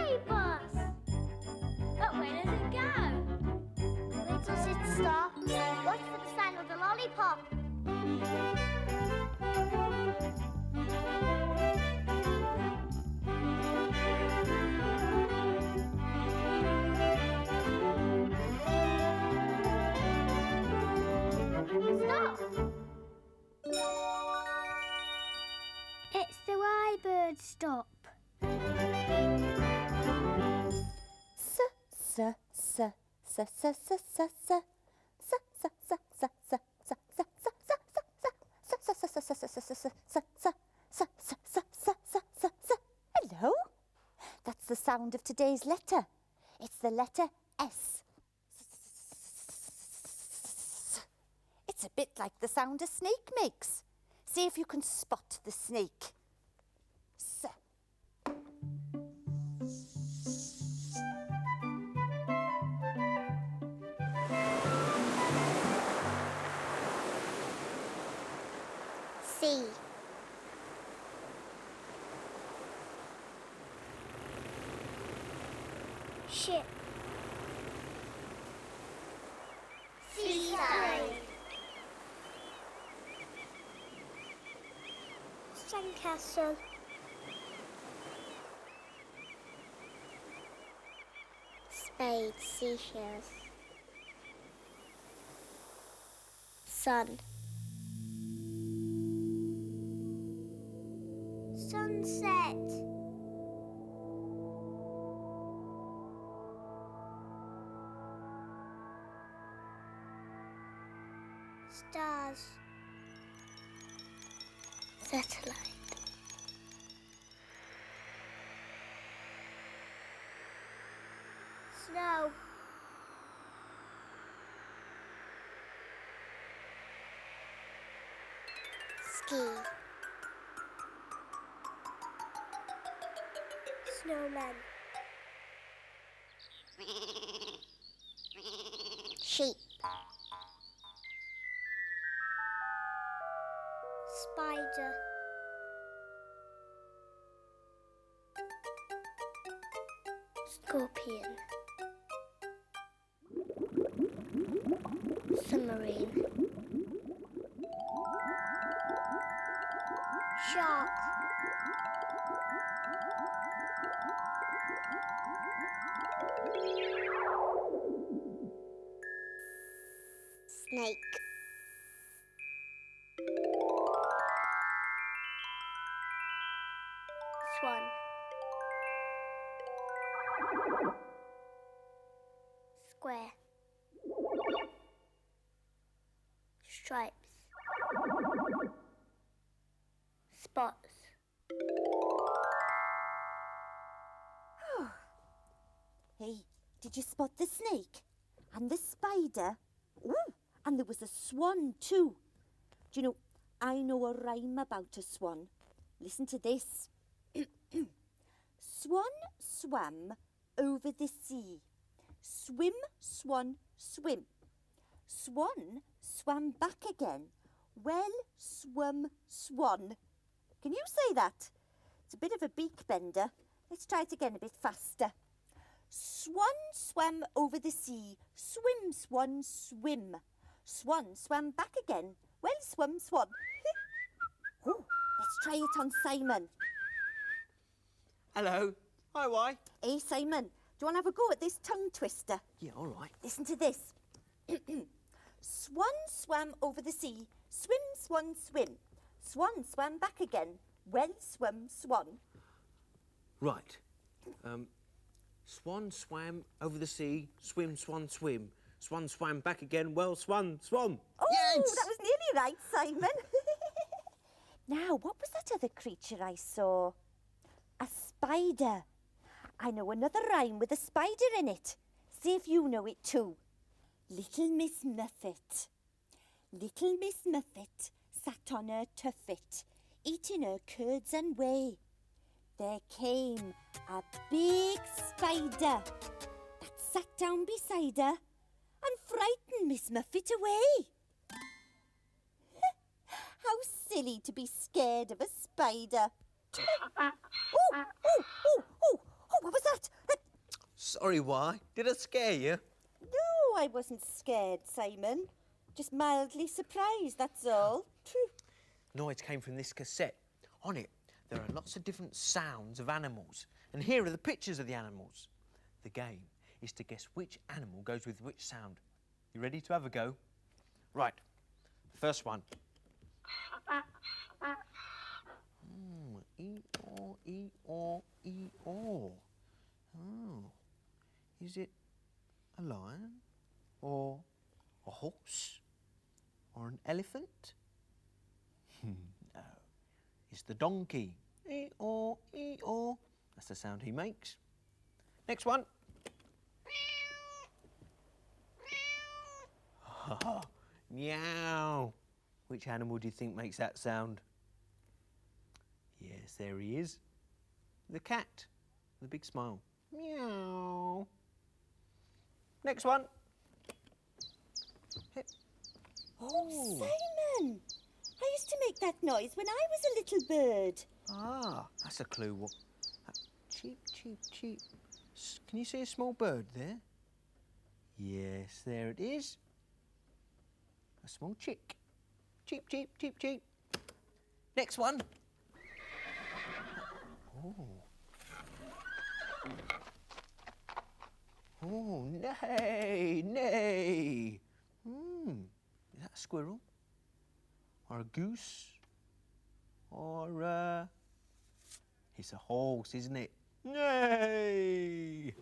lolly bus. But where does it go? Where does it stop? Watch for the sign of the lollipop. Stop! It's the Y-bird stop. Hello? That's the sound of today's letter. It's the letter S. It's a bit like the sound a snake makes. See if you can spot the snake. S. C. Ship. Seaside. Sandcastle. Spade, seashells. Sun. Sunset. Stars. Satellite. Snow. Ski. Snowman. Sheep. Spider. Scorpion. Submarine. Shark. Snake. Swan. Square. Stripes. Spots. Hey, did you spot the snake? And the spider? Ooh, and there was a swan too. Do you know, I know a rhyme about a swan. Listen to this. Swan swam over the sea. Swim, swan, swim. Swan swam back again. Well swum, swan. Can you say that? It's a bit of a beak bender. Let's try it again a bit faster. Swan swam over the sea. Swim, swan, swim. Swan swam back again. Well swum, swan. Oh, let's try it on Simon. Hello. Hi, why? Hey, Simon, do you want to have a go at this tongue twister? Yeah, all right. Listen to this. Swan swam over the sea. Swim, swan, swim. Swan swam back again. Well swum, swan. Right. Swan swam over the sea. Swim, swan, swim. Swan swam back again. Well, swan, swam. Oh, yes! That was nearly right, Simon. Now, what was that other creature I saw? A spider. I know another rhyme with a spider in it. See if you know it too. Little Miss Muffet. Little Miss Muffet sat on her tuffet, eating her curds and whey. There came a big spider that sat down beside her and frightened Miss Muffet away. How silly to be scared of a spider. Oh, what was that? Sorry, why? Did I scare you? No, I wasn't scared, Simon. Just mildly surprised, that's all. Noise came from this cassette. On it, there are lots of different sounds of animals. And here are the pictures of the animals. The game is to guess which animal goes with which sound. You ready to have a go? Right, first one. E-or, E-or, E-or. Oh, is it a lion or a horse or an elephant? No, it's the donkey. E-or, E-or. That's the sound he makes. Next one. Meow. Which animal do you think makes that sound? Yes, there he is. The cat. The big smile. Meow. Next one. Oh, Simon! I used to make that noise when I was a little bird. Ah, that's a clue. What? Cheep, cheep, cheep. Can you see a small bird there? Yes, there it is. A small chick. Cheep, cheep, cheep, cheep. Next one. Oh. Oh, nay, nay. Is that a squirrel? Or a goose? Or it's a horse, isn't it? Nay!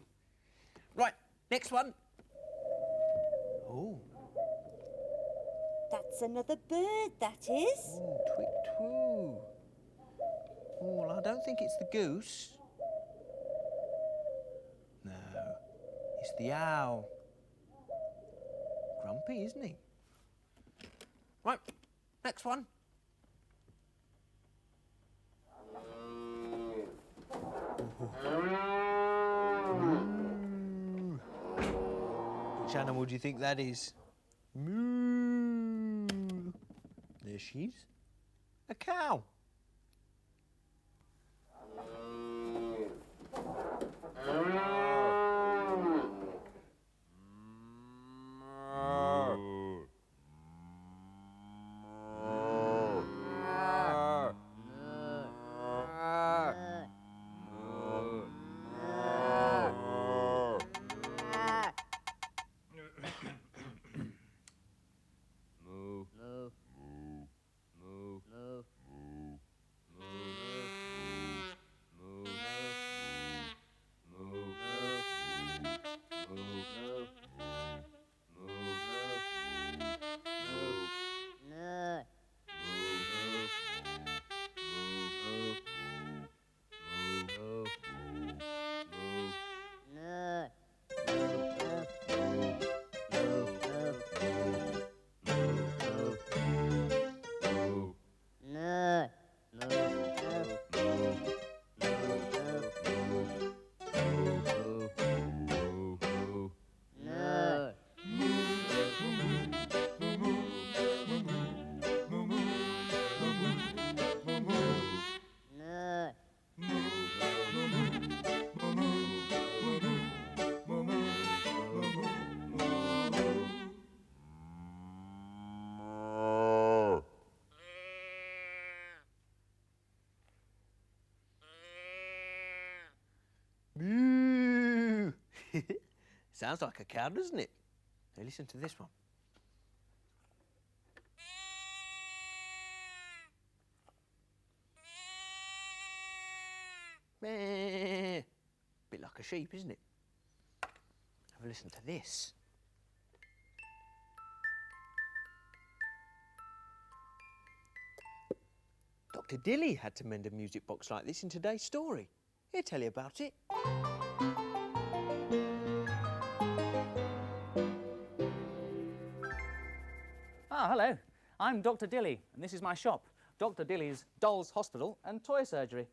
Right, next one. Oh. That's another bird, that is. Oh, twit-twoo. Oh, well, I don't think it's the goose. No, it's the owl. Grumpy, isn't he? Right, next one. Which animal do you think that is? Moo. There she is. A cow. Moo. Sounds like a cow, doesn't it? Now listen to this one. Meh. Bit like a sheep, isn't it? Have a listen to this. Dr. Dilly had to mend a music box like this in today's story. He'll tell you about it. Ah, hello. I'm Dr. Dilly, and this is my shop, Dr. Dilly's Dolls Hospital and Toy Surgery.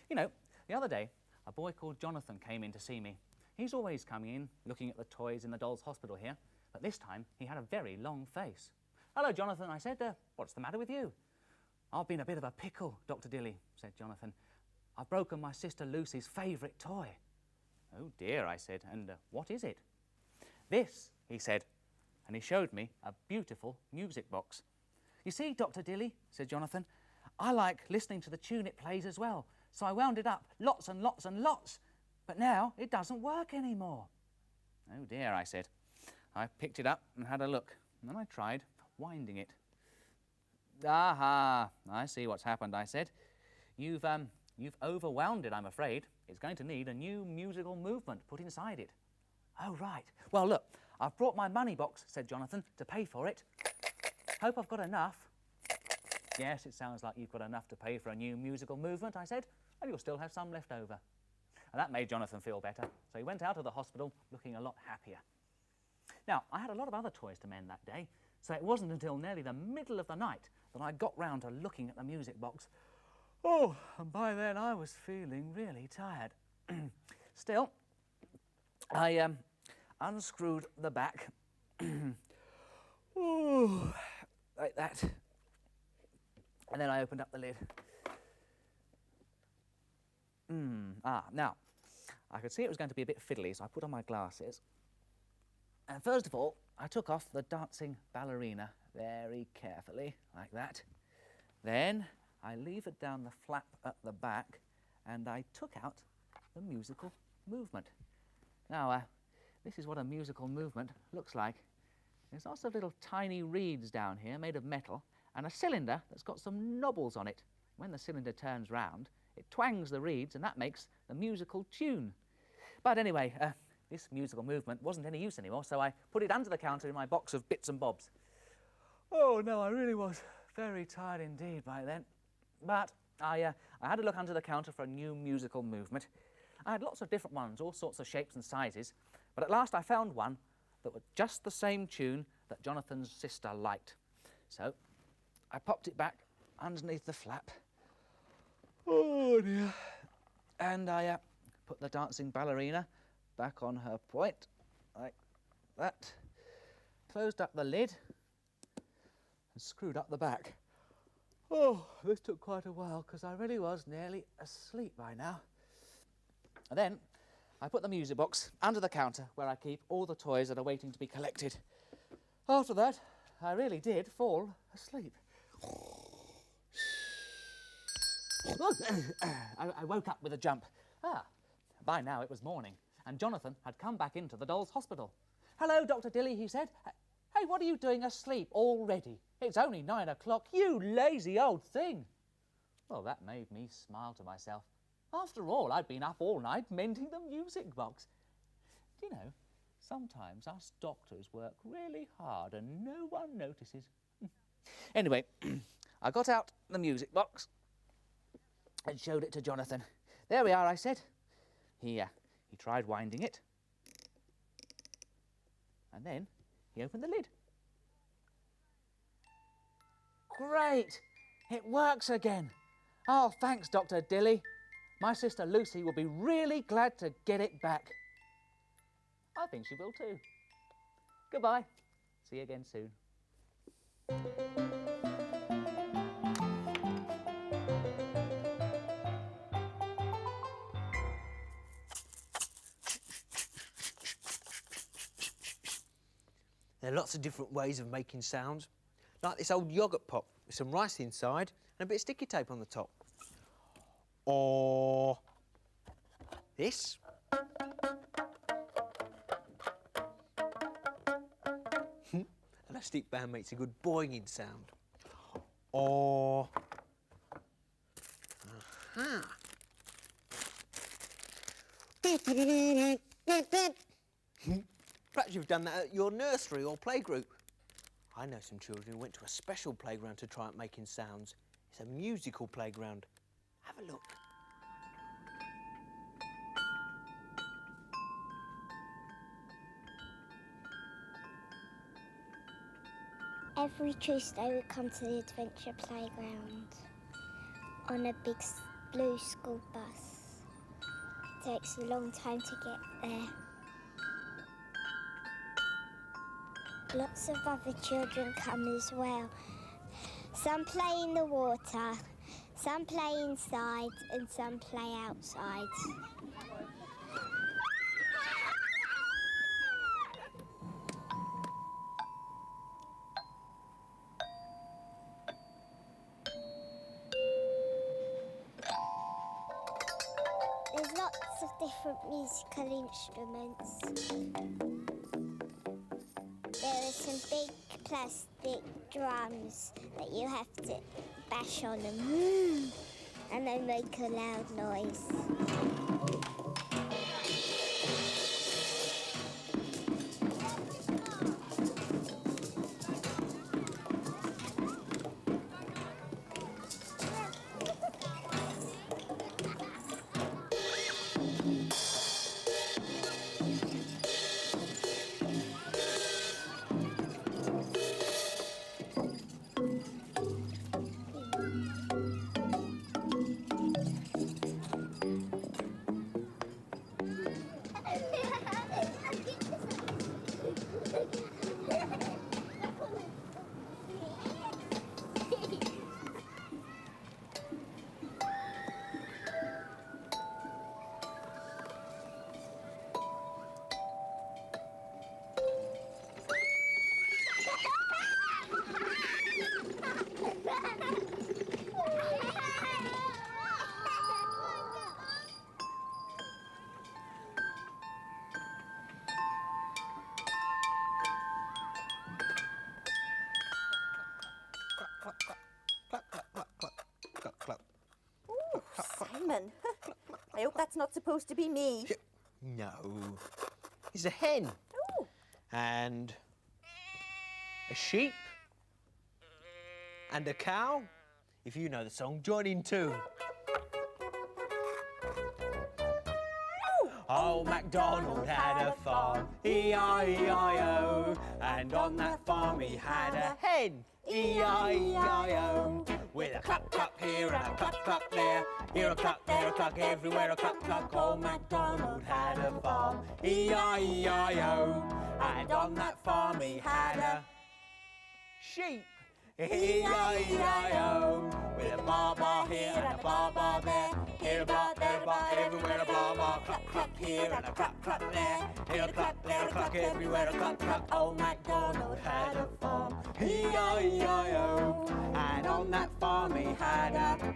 You know, the other day, a boy called Jonathan came in to see me. He's always coming in, looking at the toys in the Dolls Hospital here, but this time he had a very long face. Hello, Jonathan, I said. What's the matter with you? I've been a bit of a pickle, Dr. Dilly, said Jonathan. I've broken my sister Lucy's favourite toy. Oh dear, I said, and what is it? This, he said, and he showed me a beautiful music box. You see, Dr. Dilly, said Jonathan, I like listening to the tune it plays as well, so I wound it up lots and lots and lots, but now it doesn't work anymore. Oh dear, I said. I picked it up and had a look, and then I tried winding it. Aha, I see what's happened, I said. You've overwound it, I'm afraid. It's going to need a new musical movement put inside it. Oh, right. Well, look, I've brought my money box, said Jonathan, to pay for it. Hope I've got enough. Yes, it sounds like you've got enough to pay for a new musical movement, I said, and you'll still have some left over. And that made Jonathan feel better, so he went out of the hospital looking a lot happier. Now, I had a lot of other toys to mend that day, so it wasn't until nearly the middle of the night that I got round to looking at the music box. Oh, and by then I was feeling really tired. Still, I unscrewed the back. Ooh, like that. And then I opened up the lid. Now, I could see it was going to be a bit fiddly, so I put on my glasses. And first of all, I took off the dancing ballerina very carefully, like that. Then I levered down the flap at the back and I took out the musical movement. Now, this is what a musical movement looks like. There's lots of little tiny reeds down here made of metal and a cylinder that's got some knobbles on it. When the cylinder turns round, it twangs the reeds and that makes the musical tune. But anyway, this musical movement wasn't any use anymore, so I put it under the counter in my box of bits and bobs. Oh, no, I really was very tired indeed by then. But I had to look under the counter for a new musical movement. I had lots of different ones, all sorts of shapes and sizes, but at last I found one that was just the same tune that Jonathan's sister liked. So I popped it back underneath the flap. Oh, dear. And I put the dancing ballerina back on her point, like that. Closed up the lid and screwed up the back. Oh, this took quite a while because I really was nearly asleep by now. And then I put the music box under the counter where I keep all the toys that are waiting to be collected. After that, I really did fall asleep. I woke up with a jump. By now it was morning, and Jonathan had come back into the dolls' hospital. Hello, Dr. Dilly, he said. Hey, what are you doing asleep already? It's only 9 o'clock, you lazy old thing. Well, that made me smile to myself. After all, I'd been up all night mending the music box. Do you know, sometimes us doctors work really hard and no one notices. Anyway, I got out the music box and showed it to Jonathan. There we are, I said. He tried winding it. And then he opened the lid. Great! It works again. Oh, thanks, Dr. Dilly. My sister Lucy will be really glad to get it back. I think she will too. Goodbye. See you again soon. There are lots of different ways of making sounds, like this old yoghurt pot with some rice inside and a bit of sticky tape on the top. Or this. Elastic band makes a good boinging sound. Or perhaps you've done that at your nursery or playgroup. I know some children who went to a special playground to try out making sounds. It's a musical playground. Have a look. Every Tuesday we come to the adventure playground on a big blue school bus. It takes a long time to get there. Lots of other children come as well. Some play in the water, some play inside and some play outside. lots of different musical instruments. There are some big plastic drums that you have to bash on them, and they make a loud noise. Simon, I hope that's not supposed to be me. No. It's a hen. Oh. And a sheep. And a cow. If you know the song, join in too. Old MacDonald had a farm, E-I-E-I-O, and on that farm he had a hen, E-I-E-I-O, with a cluck cluck here and a cluck cluck there, here a cluck, there a cluck, everywhere a cluck cluck. Old MacDonald had a farm, E-I-E-I-O, and on that farm he had a sheep, E-I-E-I-O, with a bar here and a bar there, here a bar, there a bar, everywhere a bar, cluck cluck here and a cluck cluck there, here a cluck, there a cluck, everywhere a cluck cluck. Old MacDonald had a farm, E-I-E-I-O, and on that farm he had a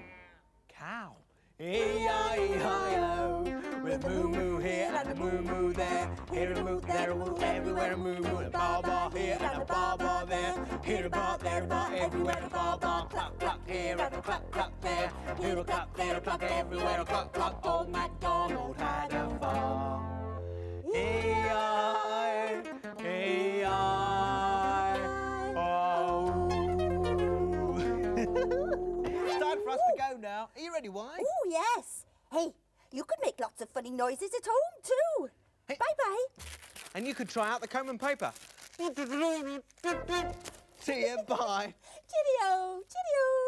cow, E-I-E-I-O, with a moo-moo here and a moo-moo there, here a moo, there a moo, everywhere a moo-moo, a bar here and a bar there, here a bar, there a bar, everywhere a bar, cluck cluck here and a cluck cluck there, here a cluck, there a cluck, everywhere a cluck cluck. Old MacDonald had a farm, E-I-E-I-O. It's time for us to go now. Are you ready, Why? Oh, yes. Hey, you could make lots of funny noises at home too. Hey. Bye-bye. And you could try out the comb and paper. See you, bye. Cheerio, cheerio.